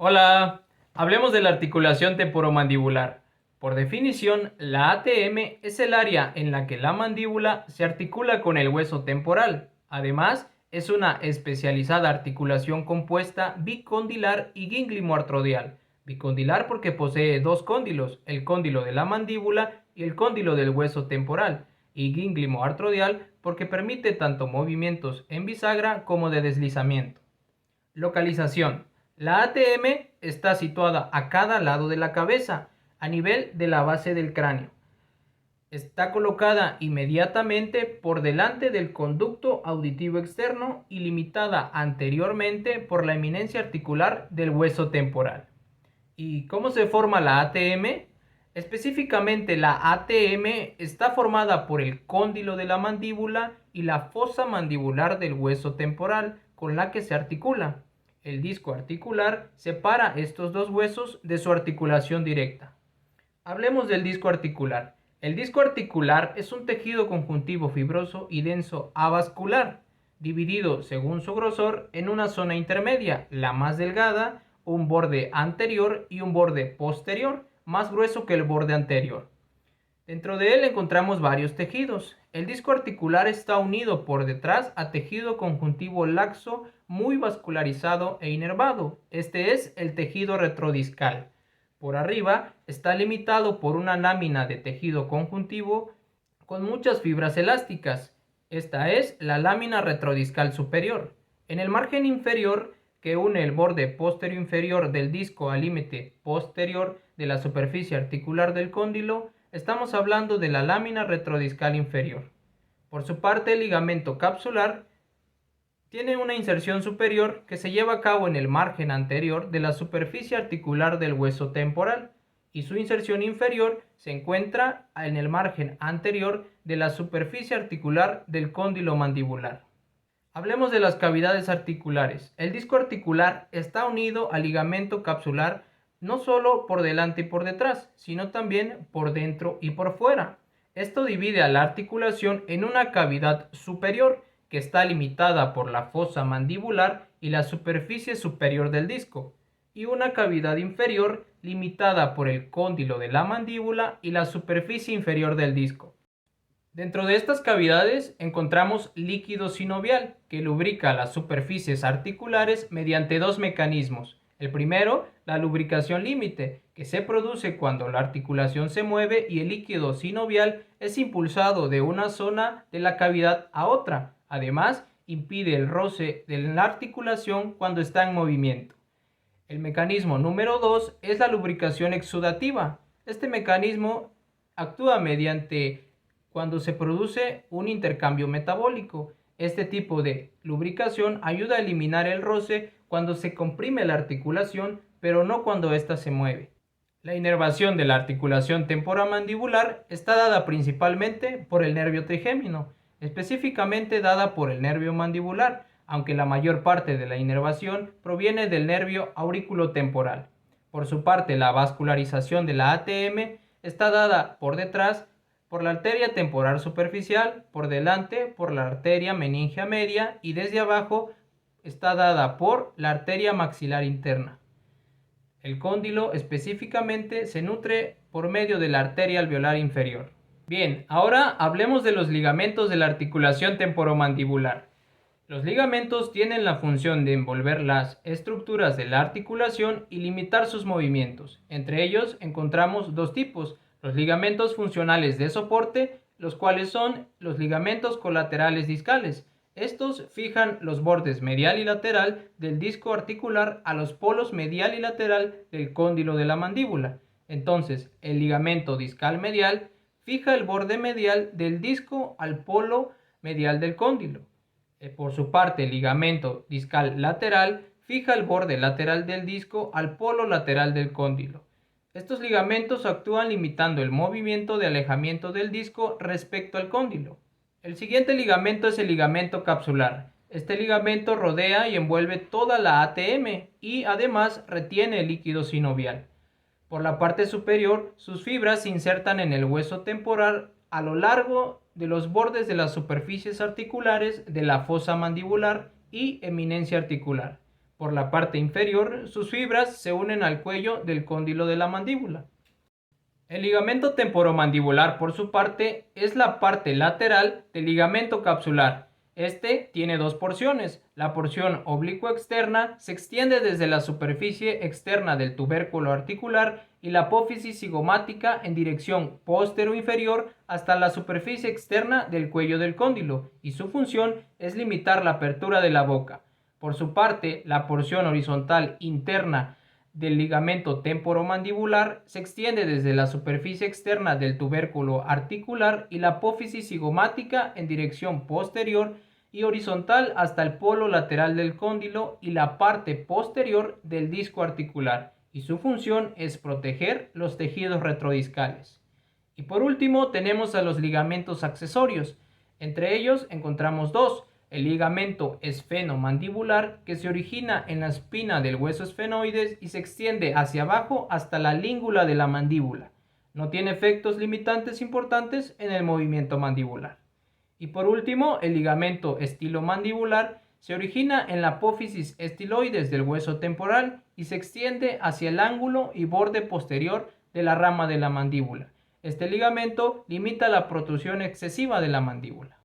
Hola, hablemos de la articulación temporomandibular. Por definición, la ATM es el área en la que la mandíbula se articula con el hueso temporal. Además, es una especializada articulación compuesta bicondilar y gínglimo-artrodial. Bicondilar porque posee dos cóndilos, el cóndilo de la mandíbula y el cóndilo del hueso temporal, y gínglimo-artrodial porque permite tanto movimientos en bisagra como de deslizamiento. Localización. La ATM está situada a cada lado de la cabeza, a nivel de la base del cráneo. Está colocada inmediatamente por delante del conducto auditivo externo y limitada anteriormente por la eminencia articular del hueso temporal. ¿Y cómo se forma la ATM? Específicamente, la ATM está formada por el cóndilo de la mandíbula y la fosa mandibular del hueso temporal con la que se articula. El disco articular separa estos dos huesos de su articulación directa. Hablemos del disco articular. El disco articular es un tejido conjuntivo fibroso y denso avascular, dividido según su grosor en una zona intermedia, la más delgada, un borde anterior y un borde posterior, más grueso que el borde anterior. Dentro de él encontramos varios tejidos. El disco articular está unido por detrás a tejido conjuntivo laxo muy vascularizado e inervado. Este es el tejido retrodiscal. Por arriba está limitado por una lámina de tejido conjuntivo con muchas fibras elásticas. Esta es la lámina retrodiscal superior. En el margen inferior que une el borde posterior inferior del disco al límite posterior de la superficie articular del cóndilo, estamos hablando de la lámina retrodiscal inferior. Por su parte, el ligamento capsular tiene una inserción superior que se lleva a cabo en el margen anterior de la superficie articular del hueso temporal y su inserción inferior se encuentra en el margen anterior de la superficie articular del cóndilo mandibular. Hablemos de las cavidades articulares. El disco articular está unido al ligamento capsular no solo por delante y por detrás, sino también por dentro y por fuera. Esto divide a la articulación en una cavidad superior que está limitada por la fosa mandibular y la superficie superior del disco, y una cavidad inferior limitada por el cóndilo de la mandíbula y la superficie inferior del disco. Dentro de estas cavidades encontramos líquido sinovial que lubrica las superficies articulares mediante dos mecanismos. El primero, la lubricación límite, que se produce cuando la articulación se mueve y el líquido sinovial es impulsado de una zona de la cavidad a otra. Además, impide el roce de la articulación cuando está en movimiento. El mecanismo número 2 es la lubricación exudativa. Este mecanismo actúa mediante cuando se produce un intercambio metabólico. Este tipo de lubricación ayuda a eliminar el roce cuando se comprime la articulación, pero no cuando ésta se mueve. La inervación de la articulación temporomandibular está dada principalmente por el nervio trigémino, específicamente dada por el nervio mandibular, aunque la mayor parte de la inervación proviene del nervio auriculotemporal. Por su parte, la vascularización de la ATM está dada por detrás por la arteria temporal superficial, por delante por la arteria meningia media y desde abajo está dada por la arteria maxilar interna. El cóndilo específicamente se nutre por medio de la arteria alveolar inferior. Bien, ahora hablemos de los ligamentos de la articulación temporomandibular. Los ligamentos tienen la función de envolver las estructuras de la articulación y limitar sus movimientos. Entre ellos encontramos dos tipos: los ligamentos funcionales de soporte, los cuales son los ligamentos colaterales discales. Estos fijan los bordes medial y lateral del disco articular a los polos medial y lateral del cóndilo de la mandíbula. Entonces, el ligamento discal medial fija el borde medial del disco al polo medial del cóndilo. Por su parte, el ligamento discal lateral fija el borde lateral del disco al polo lateral del cóndilo. Estos ligamentos actúan limitando el movimiento de alejamiento del disco respecto al cóndilo. El siguiente ligamento es el ligamento capsular. Este ligamento rodea y envuelve toda la ATM y además retiene el líquido sinovial. Por la parte superior, sus fibras se insertan en el hueso temporal a lo largo de los bordes de las superficies articulares de la fosa mandibular y eminencia articular. Por la parte inferior, sus fibras se unen al cuello del cóndilo de la mandíbula. El ligamento temporomandibular, por su parte, es la parte lateral del ligamento capsular. Este tiene dos porciones. La porción oblicua externa se extiende desde la superficie externa del tubérculo articular y la apófisis cigomática en dirección postero-inferior hasta la superficie externa del cuello del cóndilo, y su función es limitar la apertura de la boca. Por su parte, la porción horizontal interna del ligamento temporomandibular se extiende desde la superficie externa del tubérculo articular y la apófisis cigomática en dirección posterior y horizontal hasta el polo lateral del cóndilo y la parte posterior del disco articular, y su función es proteger los tejidos retrodiscales. Y por último tenemos a los ligamentos accesorios. Entre ellos encontramos dos: el ligamento esfenomandibular, que se origina en la espina del hueso esfenoides y se extiende hacia abajo hasta la língula de la mandíbula. No tiene efectos limitantes importantes en el movimiento mandibular. Y por último, el ligamento estilomandibular se origina en la apófisis estiloides del hueso temporal y se extiende hacia el ángulo y borde posterior de la rama de la mandíbula. Este ligamento limita la protrusión excesiva de la mandíbula.